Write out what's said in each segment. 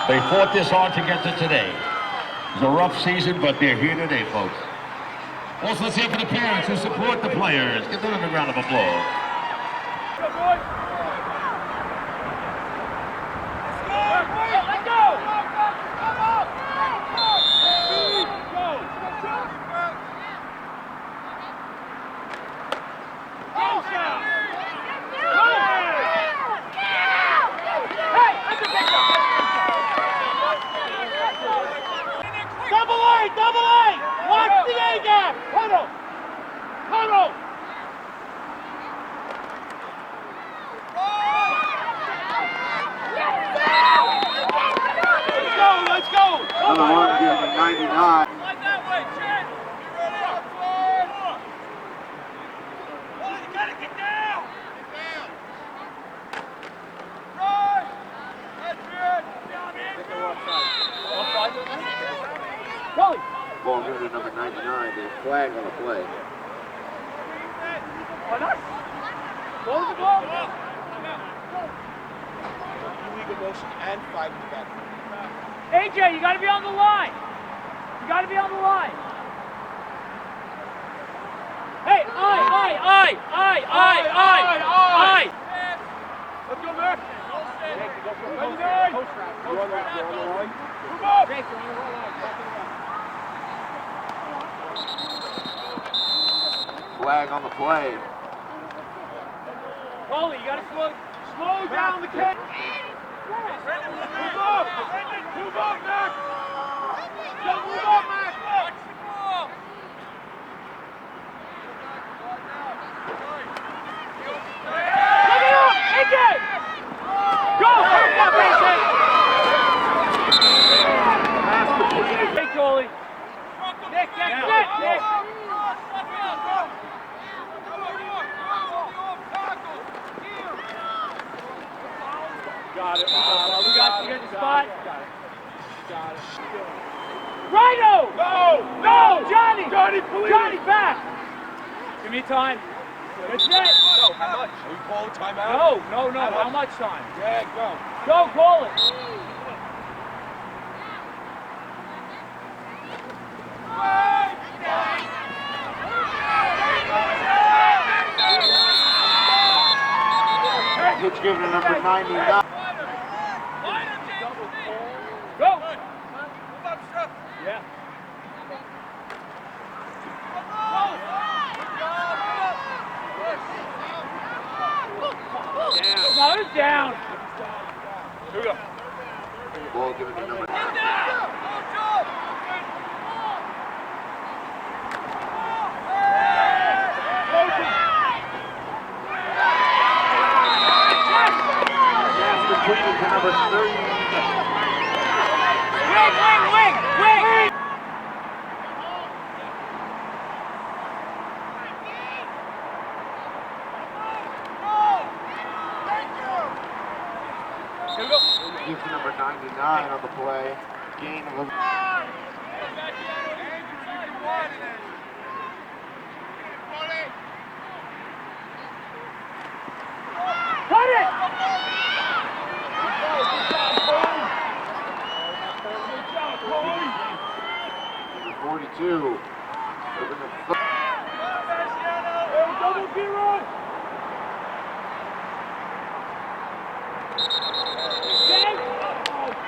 They fought this hard to get to today. It was a rough season, but they're here today, folks. Also, let's hear for the parents who support the players. Give them a round of applause. Another one given to 99. Ball given to number 99. There's flag on the play. Close the ball. Illegal motion and 5 to back. AJ, you got to be on the line. You got to be on the line. Hey, aye. Let's go, Mac. Flag on the play. Paulie, you got to slow down the kick. Move up! Move up, Mac! Don't move up, Mac! Look it up! AJ! Go! Hey, Paulie. Nick! Got it. We got the spot. Got it. Rhino! No! Johnny! Please! Johnny, back! Give me time. That's it! No, how much? Are we calling timeout? No. How much time? Yeah, go. Go, call it. Pitch given to number 99. Go! Yeah. No, it's down. Here we go. Ball given to number 9. Completed to number 30. Wing! Gives to number 99 on the play. Gain of Cut it! 42. Double zero!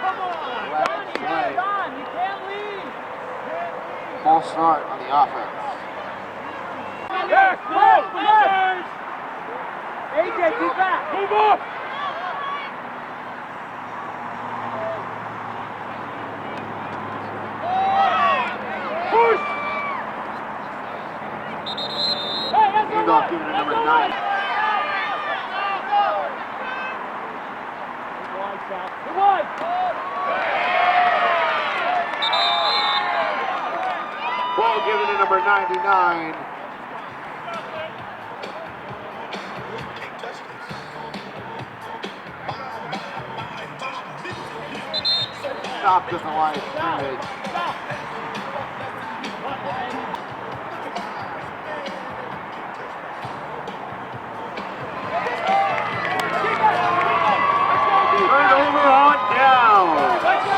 Come on! You can't leave! False start on the offense. Left! AJ, keep back! Move up! Push! Hey, that's He's off given to number 9. Come on! Ball given to number 99. Stopped at the line of scrimmage. Turnover on down.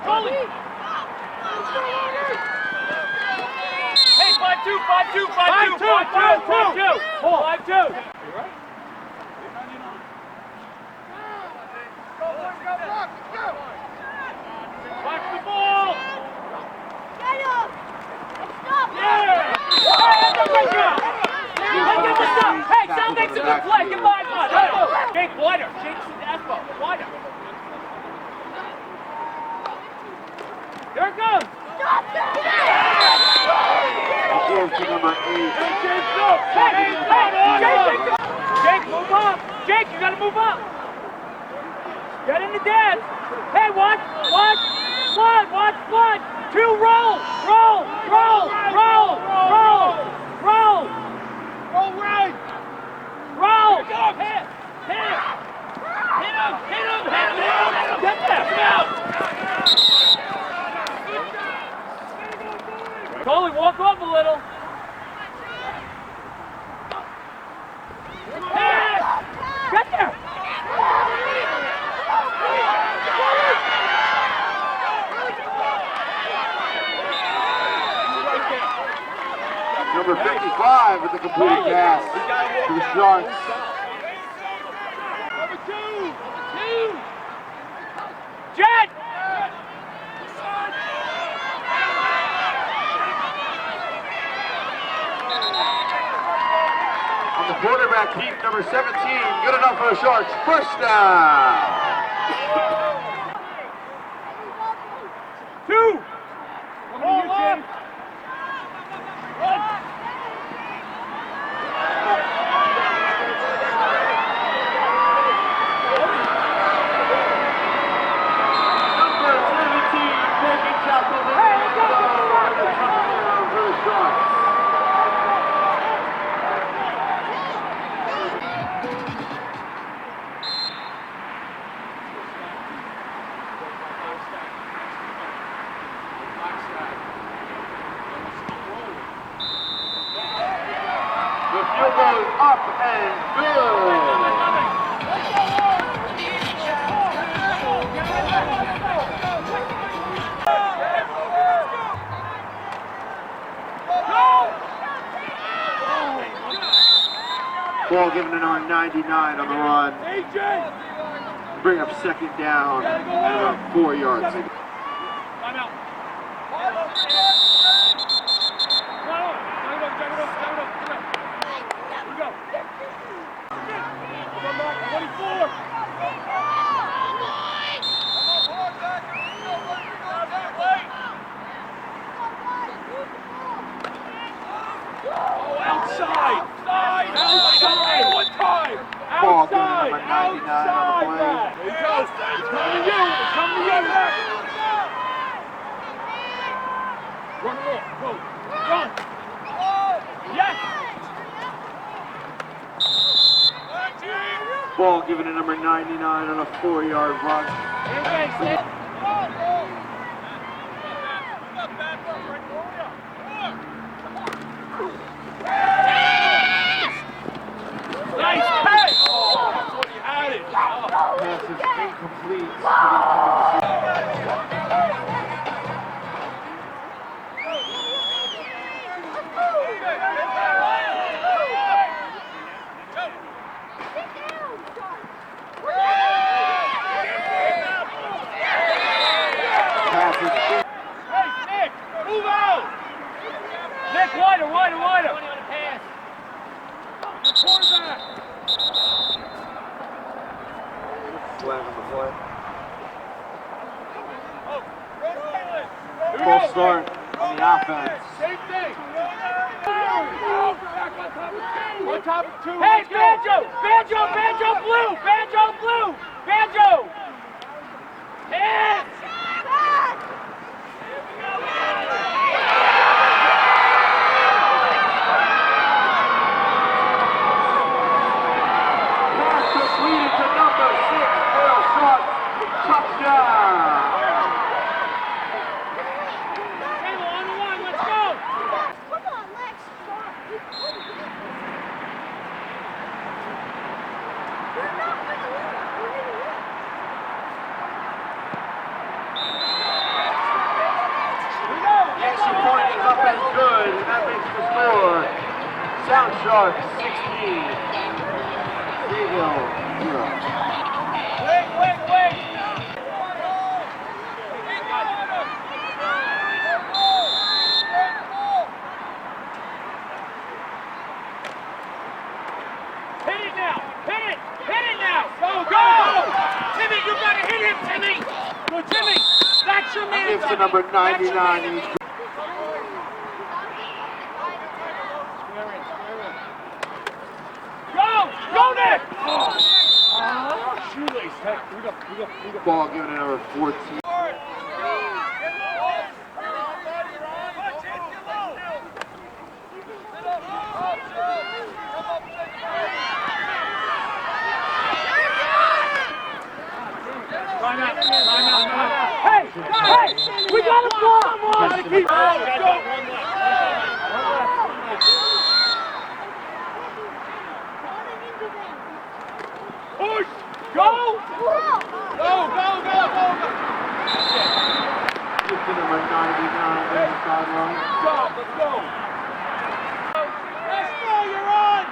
goalie. Hey, 5-2, 5-2, 5-2, 5-2, 5-2. 5-2. Watch the ball! Get him! Stop! Yeah! Hey, that's a great job! Hey, get this up! Hey, Sal makes a good play! Get by one! Hey, Jake, wider! Jake's asphalt, wider! Here it goes! Stop that! Number 8. Jake, move up! Jake, you gotta move up! Get in the dance! Hey, watch! Blood! 2, roll! Roll right! Roll! Hit him! Get there! Goalie, walk off a little. Get there! Number 55 with the completed pass to the Sharks. Number 2! Jet! On the quarterback keep, number 17, good enough for the Sharks. First down. 2! Hold on! The field goal is up and good. Ball given to number 99 on the run. Bring up second down at about 4 yards. Timeout. Outside! One time! Ball given to number 99 on the play. There you go! It's coming to you! It's coming to you! Run it off! Go! Run! Yes! Ball given to number 99 on a 4-yard run. Nice catch! Oh, that's what you had it. Pass is incomplete. Pass is Hey, Nick! Move out! Nick, wider! Quarterback! flag on the play. Here we Full go. start on the offense. Same thing. On top of 2. Hey, Banjo blue. Banjo. Hands. Pass completed to number 6, Earl Sharp. Touchdown. Taylor, on the line, let's go. Come on, Lex. We're not going to win. We're going to win. Sharks 16. Sayville 0. Wait. Hit it now! Hit it now! Go! Timmy, you gotta hit him, Timmy! Go, Timmy! That's your man! Gives to number 99. He's Go, Nick! Shoelace. Hey, we go. ball given to number 14. Hey! We got a block! Push! Go! Go! Gives to number 99 on the sideline. Let's go! Let's go, you're on!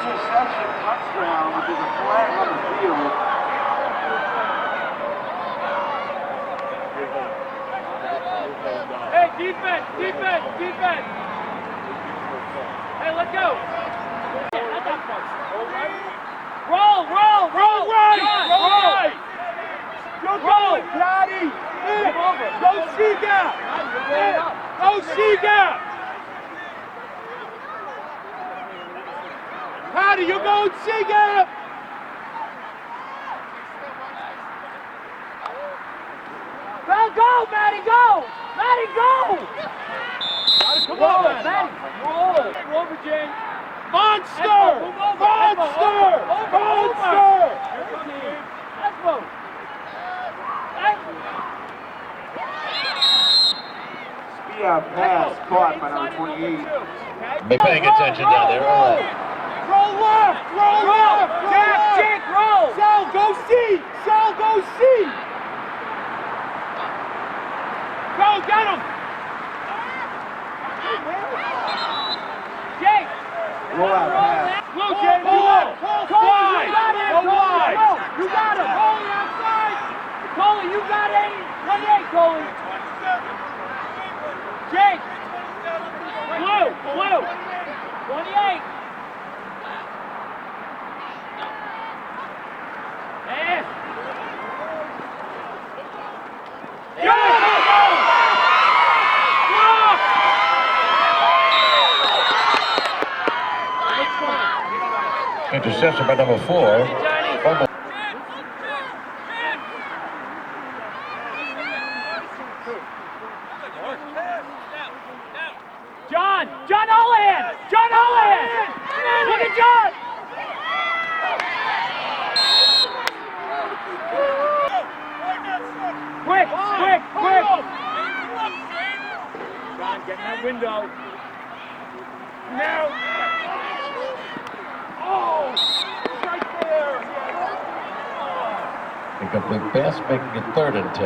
Interception, touchdown, but there's a flag on the field. Hey, defense! Hey, let's go! Roll! Right! Roll! Patty! Go Seagull! Patty, you're going Seagull! Go, Matty, go! Come on, Matty, roll! Over, Jane. Monster! Let's move. Speed out pass caught by number 28. Be paying attention down there. All right. Roll left! Jack, roll! Sal, go see! Go, get him! Jake! Roll out pass. Blue, Jake, wide! You got him! Coley outside! Coley, you got 28, Coley! Jake! Blue! 28! Yes! Interception by number 4. John Holahan! Look at John! Quick! John, get in that window. Now! Oh! Right there! Incomplete pass, making it 3rd and 10.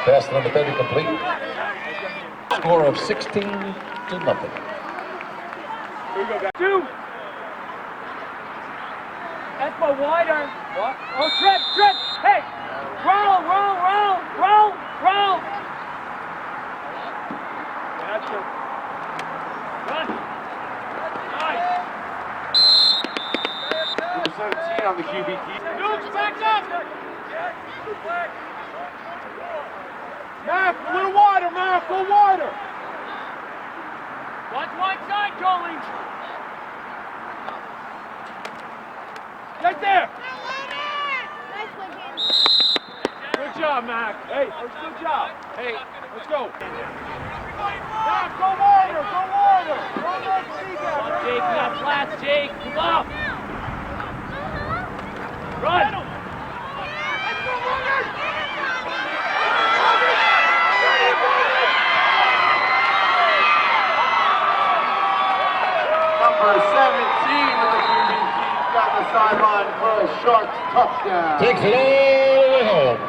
Pass to number 30 complete. Score of 16 to nothing. Here we go, guys. 2. That's my wider. What? Oh, trip. Hey! Roll! That's it. Run. Nice. Number 17 on the QB key. Duke's back up! Mac, a little wider, Mac, go wider! Watch one side, Coley. Right there! job, Mac. Hey, good job. Hey, let's go. Mac, go wider, go wider. Don't let Steve Come out. on, Jake, you got flats, Jake. Move up. Run. Number 17 of the QB team got the sideline for a Sharks touchdown. Takes it all the way home.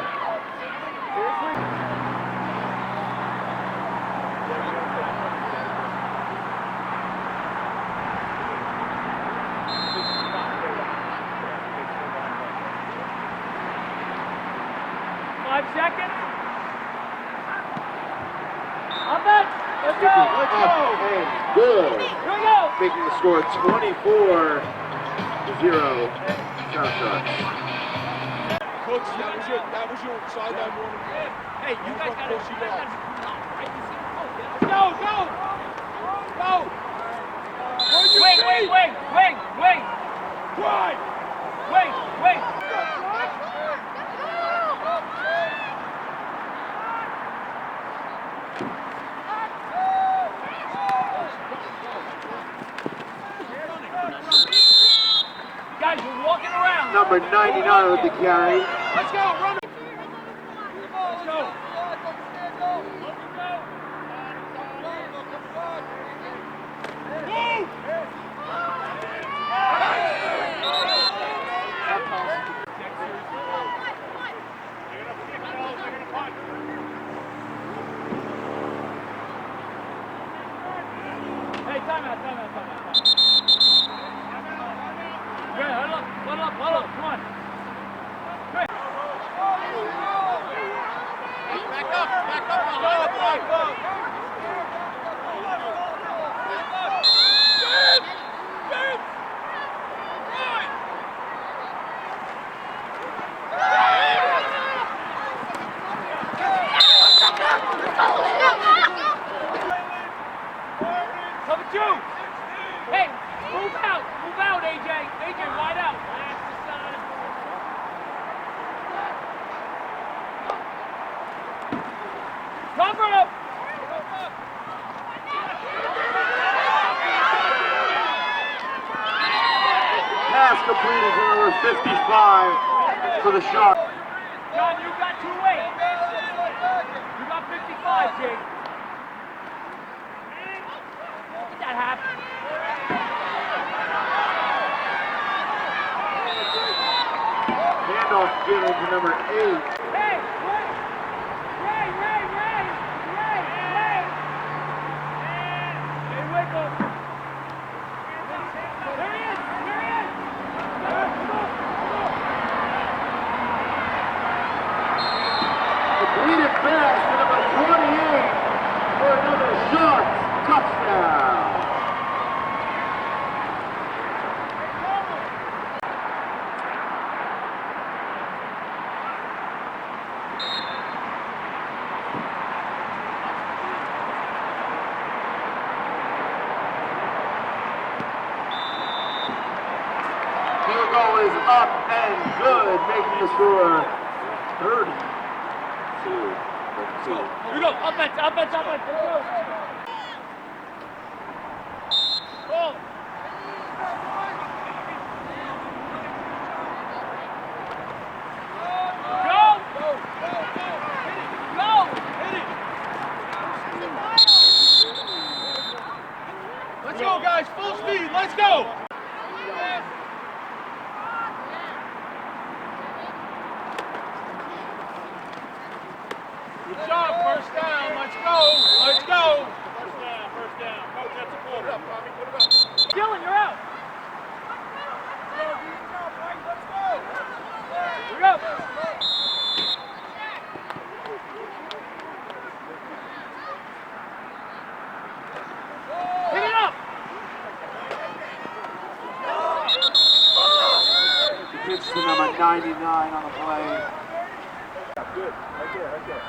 Seconds. Offense. Let's go. Let's go. And good. Here we go. Making the score 24-0. Sound Sharks. Coach, that was your sideline warning. Hey, you guys gotta push you right? Go, go. Go. Wing. Drive. Wing. Guys, we're walking around. Number 99 with the carry. Let's go, run it. Let's go. Move. Hey, time out. Great, huddle up, come on. Great. Back up. Cover two. Hey, move out, AJ. AJ, wide out. Cover him. Pass completed to number 55 for the Sharks. John, you got 2-8. You got 55, Jake. Did that happen? Handoff given to number 8. Hey, Ray. Stay with him. There he is. Completed pass to number 28 for another Sharks touchdown. Field goal is up and good, making the score 32. Here we go. Offense. Let's go. Ball. Let's go, guys. Full speed. Let's go. Good job. First down. Let's go. First down. Coach, that's a quarter. Put it up, Tommy. Put it up. Dylan, you're out. Let's go. Here we go. Pick it up. Pitch to number 99 on the play. Good. Right there.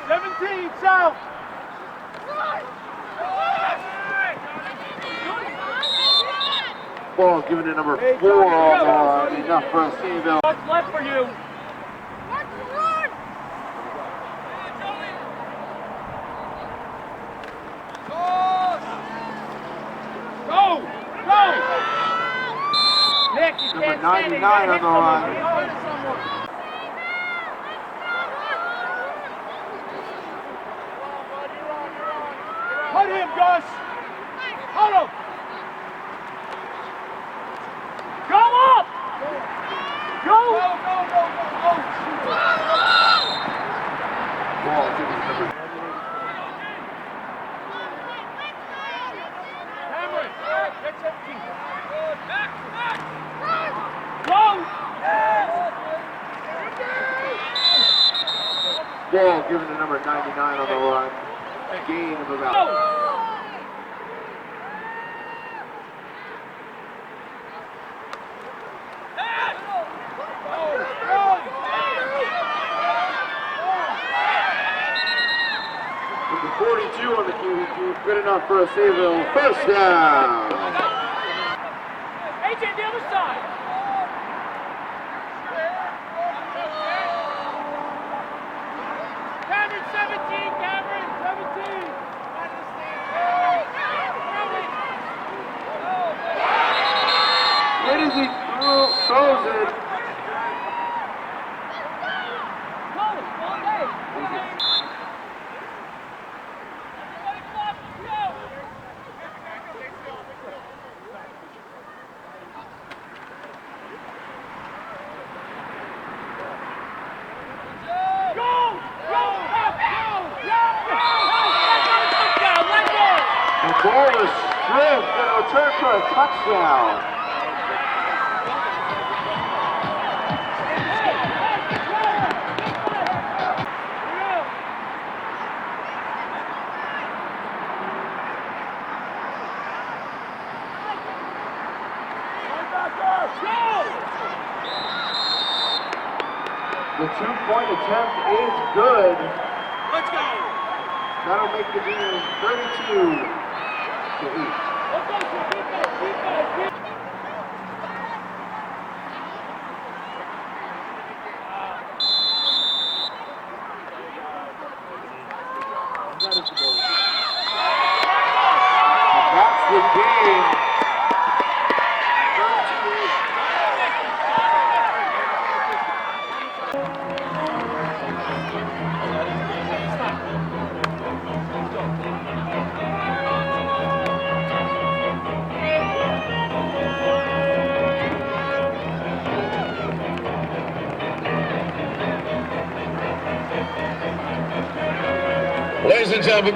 17, south. Ball given to number 4 on the run. Enough for a Sayville. What's left for you? Go! Go! Nick, you Number can't stand it. 99 on the run. Cut him, Gus! Cut him! Go up! Go! Ball given to number Cameron, get 17. Go! Ball given to number 99 on the run. Gain of about. Number 42 on the QB, good enough for a Sayville first down. AJ, the other side. Cameron, 17, Cameron, 17. Where does he throws it? The ball is stripped and returned for a touchdown. The 2-point attempt is good. Let's go! That'll make the game 32-8. That's the game. 32-8. Ladies and gentlemen,